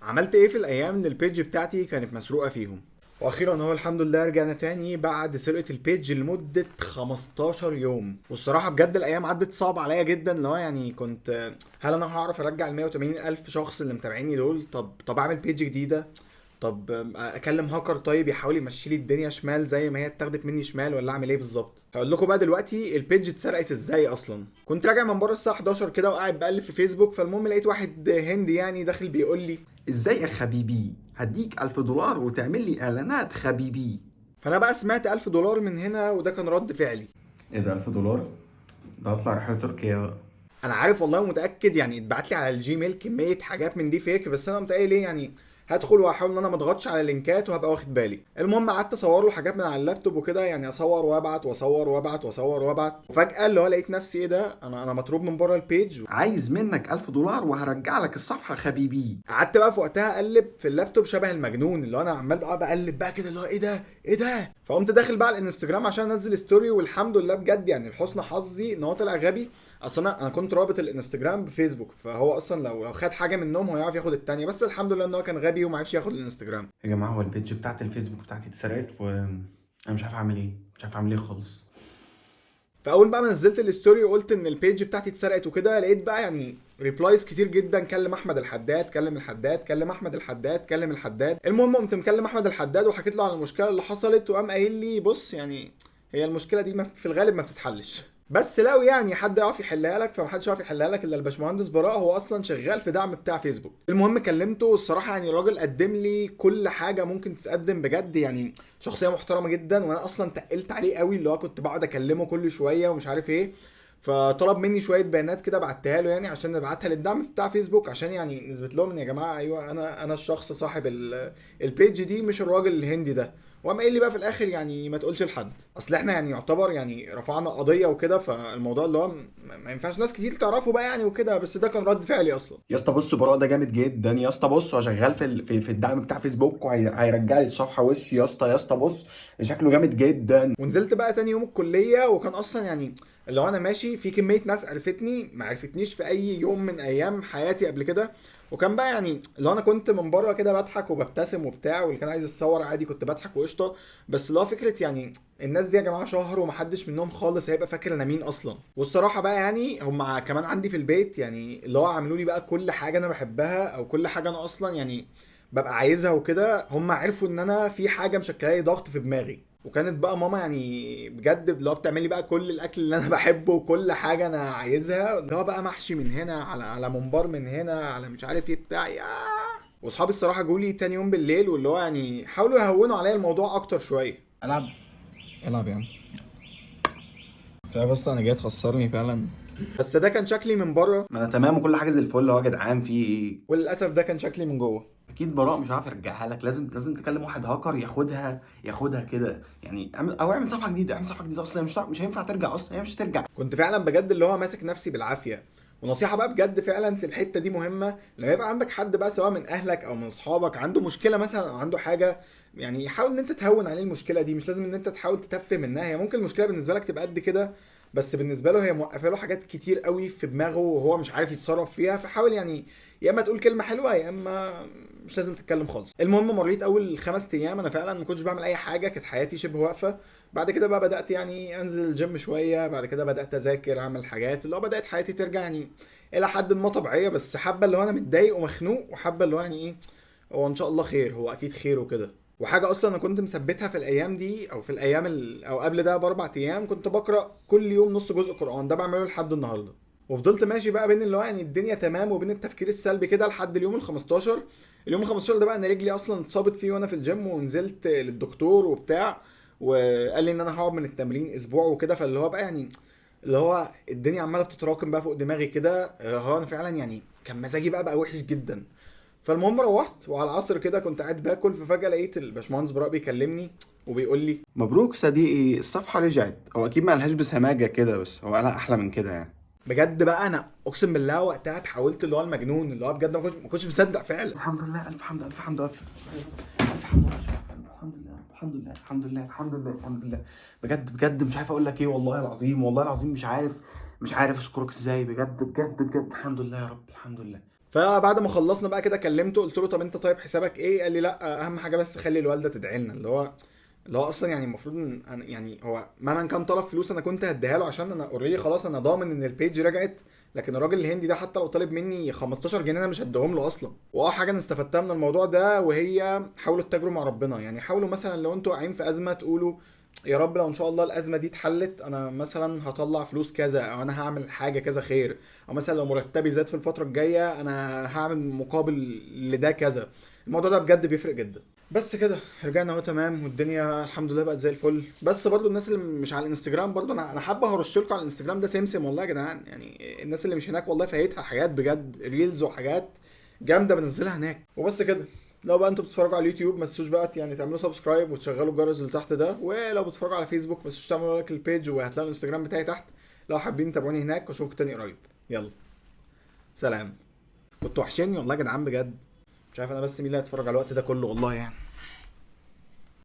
عملت ايه في الايام اللي البيج بتاعتي كانت مسروقه فيهم. واخيرا هو الحمد لله رجعنا تاني بعد سرقه البيج لمده 15 يوم. والصراحه بجد الايام عدت صعب عليا جدا، اللي هو يعني كنت هل انا هعرف ارجع ال 180 الف شخص اللي متابعيني دول؟ طب اعمل بيج جديده؟ طب اكلم هاكر طيب يحاول يمشي لي الدنيا شمال زي ما هي اتاخدت مني شمال، ولا اعمل ايه بالظبط؟ هقول لكم بقى دلوقتي البيج اتسرقت ازاي. اصلا كنت راجع من بره الساعه 11 كده وقاعد بقلب في فيسبوك، فالمهم لقيت واحد هندي يعني داخل بيقول لي ازيك خبيبي، هديك 1000 دولار وتعمل لي اعلانات خبيبي. فانا بقى سمعت 1000 دولار من هنا، وده كان رد فعلي. ايه ده 1000 دولار؟ ده هطلع رحلة تركيا بقى. انا عارف والله متاكد، يعني اتبعت لي على الجيميل كميه حاجات من دي فيك، بس انا متهيألي ايه يعني هدخل وهحاول ان انا ما اضغطش على اللينكات وهبقى واخد بالي. المهم قعدت اصور له حاجات من على اللابتوب وكده، يعني اصور وابعت واصور وابعت واصور وابعت، وفجاه اللي هو لقيت نفسي ايه ده، انا مطروب من بره البيج. عايز منك 1000 دولار وهرجع لك الصفحة خبيبي. قعدت بقى في وقتها اقلب في اللابتوب شبه المجنون، اللي هو انا عمال بقى بقلب بقى كده اللي هو ايه ده ايه ده. فقمت داخل بقى على الانستجرام عشان انزل ستوري، والحمد لله بجد يعني لحسن حظي ان هو طلع غبي. اصل انا كنت رابط الانستجرام بفيسبوك، فهو اصلا لو خد حاجه منهم هو يعرف ياخد التانية، بس الحمد لله ان هو كان غبي وما عرفش ياخد الانستجرام. يا جماعة، هو البيج بتاعت الفيسبوك بتاعتي اتسرقت وانا مش عارف اعمل ايه، مش عارف اعمل ايه خالص. فاول بقى ما نزلت الستوري وقلت ان البيج بتاعتي اتسرقت وكده، لقيت بقى يعني ريبلايز كتير جدا: كلم احمد الحداد، كلم الحداد، كلم احمد الحداد، كلم الحداد. المهم قمت مكلم احمد الحداد وحكيت له على المشكله اللي حصلت، وقام قايل لي بص يعني هي المشكله دي في الغالب ما بتتحلش، بس لو يعني حد يعرف يحلها لك فمحدش يعرف يحلها لك الا الباشمهندس براء، هو اصلا شغال في دعم بتاع فيسبوك. المهم كلمته، الصراحه يعني الراجل قدم لي كل حاجه ممكن تتقدم بجد، يعني شخصيه محترمه جدا، وانا اصلا تقلت عليه قوي، اللي هو كنت بقعد اكلمه كل شويه ومش عارف ايه. فطلب مني شويه بيانات كده بعتها له، يعني عشان نبعتها للدعم بتاع فيسبوك، عشان يعني نثبت لهم ان يا جماعه ايوه انا الشخص صاحب البيج دي، مش الراجل الهندي ده. وقام قايل لي بقى في الاخر يعني ما تقولش لحد، اصل احنا يعني يعتبر يعني رفعنا قضيه وكده، فالموضوع اللي هو ما ينفعش ناس كتير تعرفه بقى يعني وكده، بس ده كان رد فعلي اصلا. يا اسطى بص، براء ده جامد جدا يا اسطى. بص هو شغال في الدعم بتاع فيسبوك وهيرجع لي الصفحة وش يا اسطى. يا اسطى بص، ده شكله جامد جدا. ونزلت بقى تاني يوم الكليه، وكان اصلا يعني اللي هو انا ماشي في كميه ناس عرفتني ما عرفتنيش في اي يوم من ايام حياتي قبل كده. وكان بقى يعني اللي هو انا كنت من بره كده بضحك وببتسم وبتاع، واللي كان عايز يتصور عادي كنت بضحك وقشطه. بس اللي هو فكره يعني الناس دي يا جماعه شهر ومحدش منهم خالص هيبقى فاكر انا مين اصلا. والصراحه بقى يعني هم كمان عندي في البيت، يعني اللي هو عملوا لي بقى كل حاجه انا بحبها، او كل حاجه انا اصلا يعني ببقى عايزها وكده. هم عرفوا ان انا في حاجه مشكله ضغط في دماغي، وكانت بقى ماما يعني بجد اللي هو بتعمل لي بقى كل الاكل اللي انا بحبه وكل حاجه انا عايزها، اللي هو بقى محشي من هنا على ممبار من هنا على مش عارف ايه بتاع يا. واصحابي الصراحه جولي تاني يوم بالليل، واللي هو يعني حاولوا يهونوا عليا الموضوع اكتر شويه. العب. العب يا عم. مش عارف اصلا انا جاي تخسرني فعلا، بس ده كان شكلي من بره، ما انا تمام وكل حاجة زي الفل اهو يا جدعان، في ايه؟ وللاسف ده كان شكلي من جوه. اكيد براء مش عارف يرجعها لك، لازم تكلم واحد هاكر ياخدها كده يعني. اعمل صفحة جديدة، اعمل صفحة جديدة. اصلا مش هينفع ترجع، اصلا هي مش هترجع. كنت فعلا بجد اللي هو ماسك نفسي بالعافيه. ونصيحه بقى بجد فعلا في الحته دي مهمه: لما يبقى عندك حد بقى سواء من اهلك او من اصحابك عنده مشكله مثلا او عنده حاجه، يعني حاول ان انت تهون عليه المشكله دي. مش لازم ان انت تحاول تتفه منها، هي ممكن المشكله بالنسبه لك تبقى قد كده، بس بالنسبه له هي موقفه له حاجات كتير قوي في دماغه وهو مش عارف يتصرف فيها. فحاول يعني يا اما تقول كلمه حلوه يا اما مش لازم تتكلم خالص. المهم مريت اول 5 ايام انا فعلا ما كنتش بعمل اي حاجه، كانت حياتي شبه واقفه. بعد كده بقى بدات يعني انزل الجيم شويه، بعد كده بدات اذاكر اعمل حاجات، اللي هو بدات حياتي ترجع يعني الى حد ما طبيعيه، بس حابه اللي هو انا متضايق ومخنوق، وحابه اللي هو يعني ايه هو ان شاء الله خير، هو اكيد خير وكده. وحاجه اصلا انا كنت مثبتها في الايام دي، او في الايام او قبل ده ب4 ايام، كنت بقرا كل يوم نص جزء قران، ده بعمله لحد النهارده. وفضلت ماشي بقى بين اللي هو يعني الدنيا تمام وبين التفكير السلبي كده لحد اليوم ال 15. اليوم ال 15 ده بقى انا رجلي اصلا اتصابت فيه وانا في الجيم، ونزلت للدكتور وبتاع، وقال لي ان انا هقعد من التمرين اسبوع وكده. فاللي هو بقى يعني اللي هو الدنيا عماله بتتراكم بقى فوق دماغي كده. هو انا فعلا يعني كان مزاجي بقى وحش جدا. فالمهم روحت، وعلى العصر كده كنت قاعد باكل، ففجاه لقيت الباشمهندس براء بيكلمني وبيقول لي مبروك صديقي، الصفحة رجعت. هو اكيد ما قالهاش بسماجة كده، بس هو قالها احلى من كده يعني. بجد بقى انا اقسم بالله وقتها اتحولت اللي هو المجنون، اللي هو بجد ما كنتش مصدق فعلا. الحمد لله، الف حمد، الف حمد، الف حمد لله. الحمد لله، الحمد لله، الحمد لله، الحمد لله، الحمد لله. بجد مش عارف اقول لك ايه، والله العظيم، والله العظيم مش عارف اشكرك ازاي. بجد الحمد لله يا رب، الحمد لله. فبعد ما خلصنا بقى كده كلمته، قلت له طب انت طيب حسابك ايه؟ قال لي لا اهم حاجه بس خلي الوالده تدعي لنا. اللي هو اصلا يعني المفروض ان يعني هو مهما كان طلب فلوس انا كنت هديها له، عشان انا اوريدي خلاص انا ضامن ان البيج رجعت. لكن الراجل الهندي ده حتى لو طالب مني 15 جنيه انا مش هديهم له اصلا. حاجه انا استفدتها من الموضوع ده، وهي حاولوا تتاجروا مع ربنا. يعني حاولوا مثلا لو انتوا واقعين في ازمه تقولوا يا رب لو ان شاء الله الازمه دي اتحلت انا مثلا هطلع فلوس كذا، او انا هعمل حاجه كذا خير، او مثلا لو مرتبي زاد في الفتره الجايه انا هعمل مقابل لده كذا. الموضوع ده بجد بيفرق جدا. بس كده رجعنا اهو تمام، والدنيا الحمد لله بقت زي الفل. بس برضو الناس اللي مش على الانستجرام، برضو انا حابه هرش لكم على الانستجرام ده سمسم والله يا جدعان. يعني الناس اللي مش هناك والله فايتها حاجات بجد، ريلز وحاجات جامده بنزلها هناك. وبس كده. لو بقى انتوا بتتفرجوا على اليوتيوب ما تنسوش بقى يعني تعملوا سبسكرايب وتشغلوا الجرس اللي تحت ده، ولو بتتفرجوا على فيسبوك ما تنسوش تعملوا لايك للبيج، وهتلاقوا الانستجرام بتاعي تحت لو حابين تتابعوني هناك. واشوفكم تاني قريب. يلا سلام. كنتوا وحشني والله يا جدعان بجد. مش عارف انا بس مين اللي هيتفرج على الوقت ده كله والله يعني.